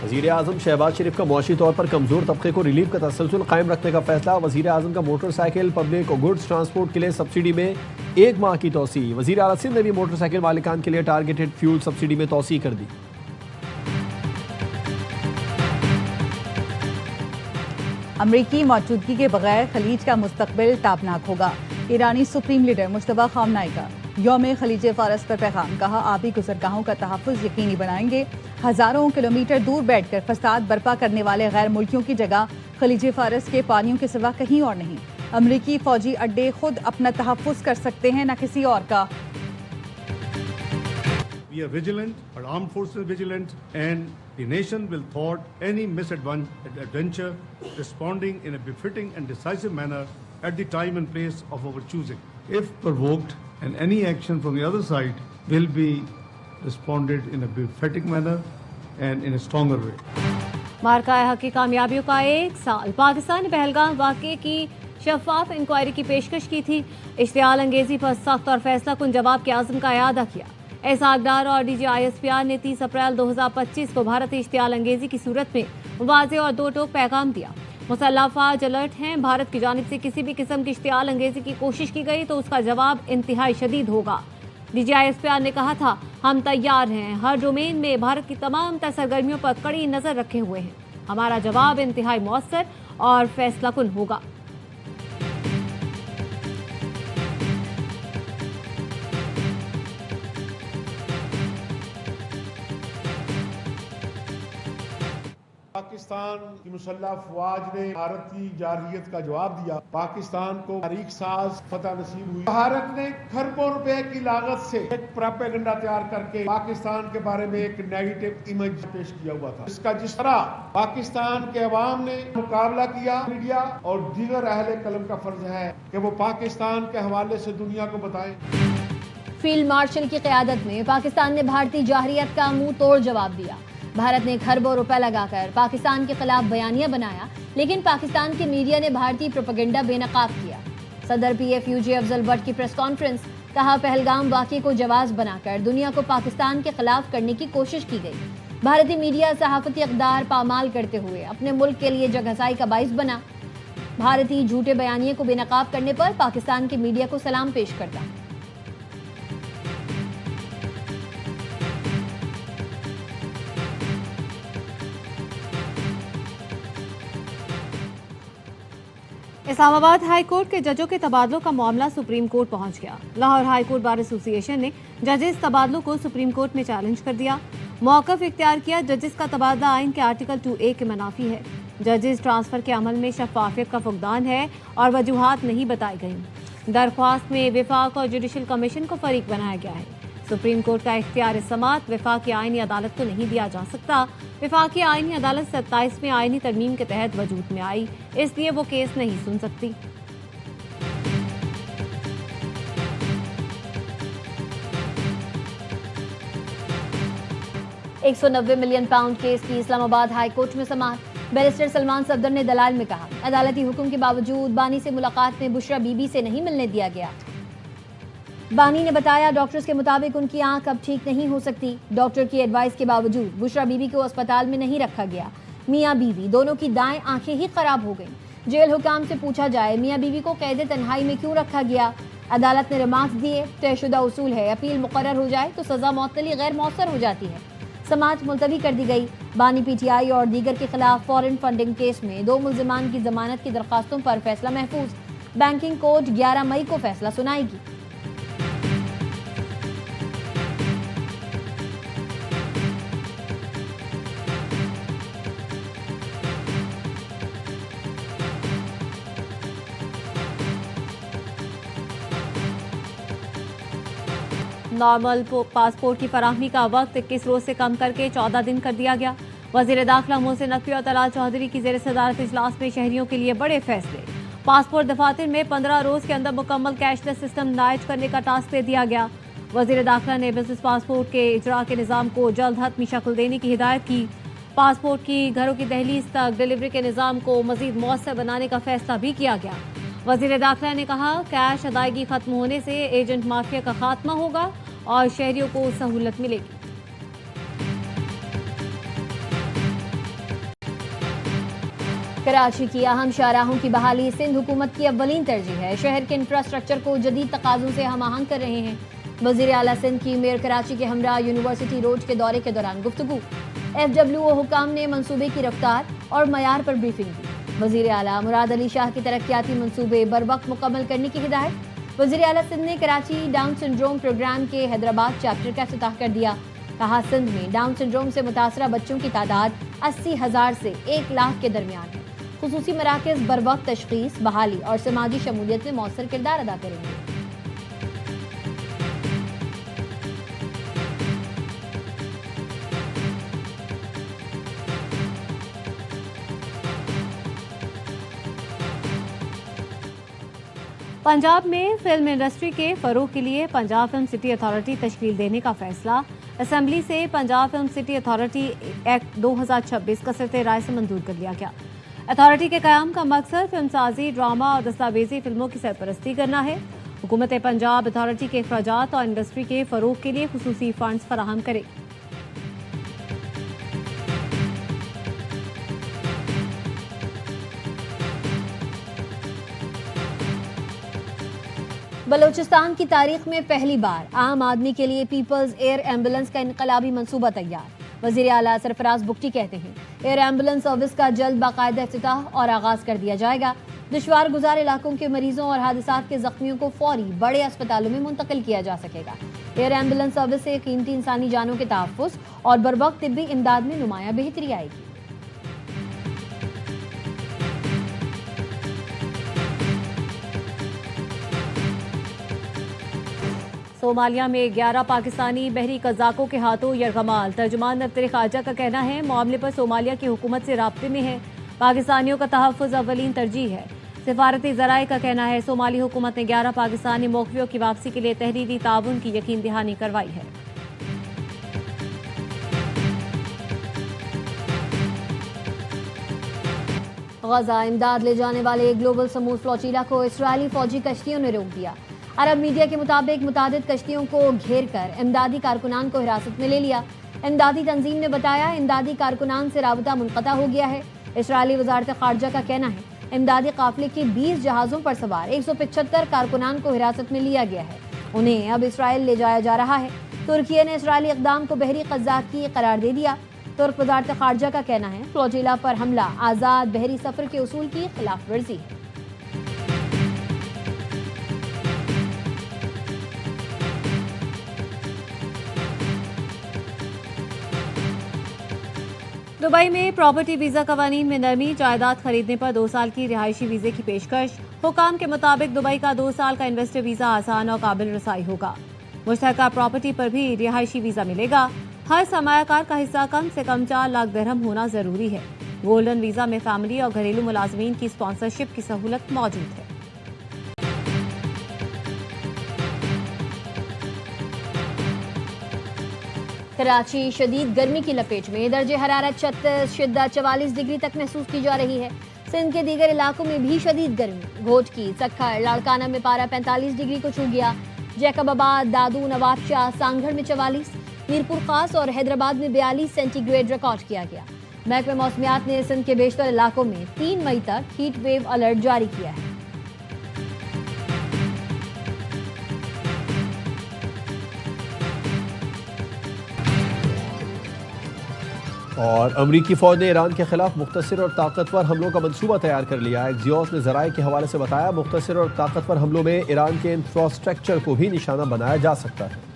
وزیر اعظم شہباز شریف کا معاشی طور پر کمزور طبقے کو ریلیف کا تسلسل قائم رکھنے کا فیصلہ۔ وزیر اعظم کا motor cycle public goods transport کے لیے سبسڈی میں 1 ماہ کی توسیع۔ وزیر اعلیٰ سندھ نے بھی موٹر سائیکل مالکان کے لیے ٹارگیٹڈ فیول سبسڈی میں توسیع کر دی۔ امریکی موجودگی کے بغیر خلیج کا مستقبل تابناک ہوگا۔ ایرانی سپریم لیڈر مجتبیٰ خامنہئی کا یوم خلیج فارس پر پیغام، کہا آبی گزرگاہوں کا تحفظ یقینی بنائیں گے۔ ہزاروں کلومیٹر دور بیٹھ کر فساد برپا کرنے والے غیر ملکیوں کی جگہ خلیج فارس کے پانیوں کے سوا کہیں اور نہیں۔ امریکی فوجی اڈے خود اپنا تحفظ کر سکتے ہیں، نہ کسی اور کا۔ We are vigilant, our armed forces are vigilant, and the nation will thwart any misadventure, responding in a befitting and decisive manner at the time and place of our choosing. If provoked, and any action from the other side will be responded in a befitting manner and in a stronger way. مارکہ حق کی کامیابیوں کا 1 سال۔ پاکستان نے پہلگام واقعے کی شفاف inquiry کی پیشکش کی تھی۔ اشتعال انگیزی پر سخت اور فیصلہ کن جواب کے عزم کا اعادہ کیا۔ اسحاق ڈار اور D G I S P R نے 30 اپریل 2025 کو بھارتی اشتعال انگیزی کی صورت میں واضح اور 2 ٹوک پیغام دیا۔ مسلح افواج الرٹ ہیں، بھارت کی جانب سے کسی بھی قسم کی اشتعال انگیزی کی کوشش کی گئی تو اس کا جواب انتہائی شدید ہوگا۔ D G I S P R نے کہا تھا، ہم تیار ہیں، ہر ڈومین میں بھارت کی تمام تر سرگرمیوں پر کڑی نظر رکھے ہوئے ہیں، ہمارا جواب انتہائی مؤثر اور فیصلہ کن ہوگا۔ پاکستان کی مسلح افواج نے بھارت کی جارحیت کا جواب دیا۔ پاکستان کو تاریخ ساز فتح نصیب ہوئی۔ بھارت نے کھربوں روپے کی لاگت سے ایک پروپیگنڈا تیار کر کے پاکستان کے بارے میں ایک نیگیٹو امیج پیش کیا ہوا تھا، اس کا جس طرح پاکستان کے عوام نے مقابلہ کیا، میڈیا اور دیگر اہل قلم کا فرض ہے کہ وہ پاکستان کے حوالے سے دنیا کو بتائیں۔ فیلڈ مارشل کی قیادت میں پاکستان نے بھارتی جارحیت کا منہ توڑ جواب دیا۔ بھارت نے کھربوں روپے لگا کر پاکستان کے خلاف بیانیہ بنایا، لیکن پاکستان کے میڈیا نے بھارتی پروپیگنڈا بے نقاب کیا۔ صدر P if you J Afzal but کی پریس کانفرنس، کہا پہلگام واقعے کو جواز بنا کر دنیا کو پاکستان کے خلاف کرنے کی کوشش کی گئی۔ بھارتی میڈیا صحافتی اقدار پامال کرتے ہوئے اپنے ملک کے لیے جگہزائی کا باعث بنا۔ بھارتی جھوٹے بیانیے کو بے نقاب کرنے پر پاکستان کے میڈیا کو سلام پیش کرتا۔ اسلام آباد ہائی کورٹ کے ججوں کے تبادلوں کا معاملہ سپریم کورٹ پہنچ گیا۔ لاہور ہائی کورٹ بار ایسوسی ایشن نے ججز تبادلوں کو سپریم کورٹ میں چیلنج کر دیا۔ موقف اختیار کیا، ججز کا تبادلہ آئین کے آرٹیکل 2A کے منافی ہے۔ ججز ٹرانسفر کے عمل میں شفافیت کا فقدان ہے اور وجوہات نہیں بتائی گئیں۔ درخواست میں وفاق اور جوڈیشل کمیشن کو فریق بنایا گیا ہے۔ سپریم کورٹ کا اختیار سماعت وفاقی آئینی عدالت کو نہیں دیا جا سکتا۔ وفاقی آئینی عدالت 27ویں آئینی ترمیم کے تحت وجود میں آئی، اس لیے وہ کیس نہیں سن سکتی۔ £190 ملین کیس کی اسلام آباد ہائی کورٹ میں سماعت۔ بیرسٹر سلمان صفدر نے دلائل میں کہا، عدالتی حکم کے باوجود بانی سے ملاقات میں بشرا بی بی سے نہیں ملنے دیا گیا۔ بانی نے بتایا، ڈاکٹرز کے مطابق ان کی آنکھ اب ٹھیک نہیں ہو سکتی۔ ڈاکٹر کی ایڈوائس کے باوجود بشرا بی بی کو اسپتال میں نہیں رکھا گیا۔ میاں بیوی دونوں کی دائیں آنکھیں ہی خراب ہو گئیں۔ جیل حکام سے پوچھا جائے، میاں بیوی کو قید تنہائی میں کیوں رکھا گیا؟ عدالت نے ریمارکس دیے، طے شدہ اصول ہے، اپیل مقرر ہو جائے تو سزا معطلی غیر مؤثر ہو جاتی ہے۔ سماعت ملتوی کر دی گئی۔ بانی پی ٹی آئی اور دیگر کے خلاف فارن فنڈنگ کیس میں 2 ملزمان کی ضمانت کی درخواستوں پر فیصلہ محفوظ۔ بینکنگ کورٹ 11 مئی کو فیصلہ سنائے گی۔ نارمل پاسپورٹ کی فراہمی کا وقت 21 روز سے کم کر کے 14 دن کر دیا گیا۔ وزیر داخلہ محسن نقوی اور طلال چودھری کی زیر صدارت اجلاس میں شہریوں کے لیے بڑے فیصلے۔ پاسپورٹ دفاتر میں 15 روز کے اندر مکمل کیش لیس سسٹم نائج کرنے کا ٹاسک دے دیا گیا۔ وزیر داخلہ نے بزنس پاسپورٹ کے اجراء کے نظام کو جلد حتمی شکل دینے کی ہدایت کی۔ پاسپورٹ کی گھروں کی دہلیز تک ڈیلیوری کے نظام کو مزید مؤثر بنانے کا فیصلہ بھی کیا گیا۔ وزیر داخلہ نے کہا، کیش ادائیگی ختم ہونے سے ایجنٹ مافیا کا خاتمہ ہوگا اور شہریوں کو سہولت ملے گی۔ کراچی کی اہم شاہراہوں کی بحالی سندھ حکومت کی اولین ترجیح ہے. شہر کے انفراسٹرکچر کو جدید تقاضوں سے ہم آہنگ کر رہے ہیں. وزیر اعلیٰ سندھ کی میئر کراچی کے ہمراہ یونیورسٹی روڈ کے دورے کے دوران گفتگو. FWO حکام نے منصوبے کی رفتار اور معیار پر بریفنگ کی. وزیر اعلیٰ مراد علی شاہ کی ترقیاتی منصوبے بروقت مکمل کرنے کی ہدایت. وزیر اعلیٰ سندھ نے کراچی ڈاؤن سنڈروم پروگرام کے حیدرآباد چیپٹر کا افتتاح کر دیا. کہا سندھ میں ڈاؤن سنڈروم سے متاثرہ بچوں کی تعداد 80,000 سے 1 لاکھ کے درمیان ہے. خصوصی مراکز بروقت تشخیص، بحالی اور سماجی شمولیت میں مؤثر کردار ادا کریں گے. پنجاب میں فلم انڈسٹری کے فروغ کے لیے پنجاب فلم سٹی اتھارٹی تشکیل دینے کا فیصلہ. اسمبلی سے Punjab film city authority act 2026 کثرت رائے سے منظور کر لیا گیا. اتھارٹی کے قیام کا مقصد فلم سازی، ڈرامہ اور دستاویزی فلموں کی سرپرستی کرنا ہے. حکومت پنجاب اتھارٹی کے اخراجات اور انڈسٹری کے فروغ کے لیے خصوصی فنڈز فراہم کرے. بلوچستان کی تاریخ میں پہلی بار عام آدمی کے لیے پیپلز ایئر ایمبولنس کا انقلابی منصوبہ تیار. وزیر اعلیٰ سرفراز بگٹی کہتے ہیں ایئر ایمبولنس سروس کا جلد باقاعدہ افتتاح اور آغاز کر دیا جائے گا. دشوار گزار علاقوں کے مریضوں اور حادثات کے زخمیوں کو فوری بڑے اسپتالوں میں منتقل کیا جا سکے گا. ایئر ایمبولنس سروس سے قیمتی انسانی جانوں کے تحفظ اور بروقت طبی امداد میں نمایاں بہتری آئے گی. صومالیہ میں 11 پاکستانی بحری قزاقوں کے ہاتھوں یرغمال. ترجمان دفتر خارجہ کا کہنا ہے معاملے پر صومالیہ کی حکومت سے رابطے میں ہے. پاکستانیوں کا تحفظ اولین ترجیح ہے. سفارتی ذرائع کا کہنا ہے صومالی حکومت نے 11 پاکستانی موقفیوں کی واپسی کے لیے تحریری تعاون کی یقین دہانی کروائی ہے. غزہ امداد لے جانے والے گلوبل سمود فلوٹیلا کو اسرائیلی فوجی کشتیوں نے روک دیا. عرب میڈیا کے مطابق متعدد کشتیوں کو گھیر کر امدادی کارکنان کو حراست میں لے لیا. امدادی تنظیم نے بتایا امدادی کارکنان سے رابطہ منقطع ہو گیا ہے. اسرائیلی وزارت خارجہ کا کہنا ہے امدادی قافلے کے 20 جہازوں پر سوار 175 کارکنان کو حراست میں لیا گیا ہے. انہیں اب اسرائیل لے جایا جا رہا ہے. ترکیہ نے اسرائیلی اقدام کو بحری قزاقی قرار دے دیا. ترک وزارت خارجہ کا کہنا ہے فلوٹیلا پر حملہ آزاد بحری سفر کے اصول کی خلاف ورزی ہے. دبئی میں پراپرٹی ویزا قوانین میں نرمی. جائیداد خریدنے پر 2 سال کی رہائشی ویزے کی پیشکش. حکام کے مطابق دبئی کا 2 سال کا انویسٹر ویزا آسان اور قابل رسائی ہوگا. مشترکہ پراپرٹی پر بھی رہائشی ویزا ملے گا. ہر سرمایہ کار کا حصہ کم سے کم 4 لاکھ درہم ہونا ضروری ہے. گولڈن ویزا میں فیملی اور گھریلو ملازمین کی اسپانسرشپ کی سہولت موجود ہے. کراچی شدید گرمی کی لپیٹ میں. درجہ حرارت 36 شدت 44 ڈگری تک محسوس کی جا رہی ہے. سندھ کے دیگر علاقوں میں بھی شدید گرمی. گھوٹکی، سکھر، لاڑکانہ میں پارہ 45 ڈگری کو چھو گیا. جیکب آباد، دادو، نواب شاہ، سانگھڑ میں 44، میرپور خاص اور حیدرآباد میں 42 سینٹی گریڈ ریکارڈ کیا گیا. محکمہ موسمیات نے سندھ کے بیشتر علاقوں میں 3 مئی تک ہیٹ ویو الرٹ جاری کیا ہے. اور امریکی فوج نے ایران کے خلاف مختصر اور طاقتور حملوں کا منصوبہ تیار کر لیا. ایکزیوس نے ذرائع کے حوالے سے بتایا مختصر اور طاقتور حملوں میں ایران کے انفراسٹرکچر کو بھی نشانہ بنایا جا سکتا ہے.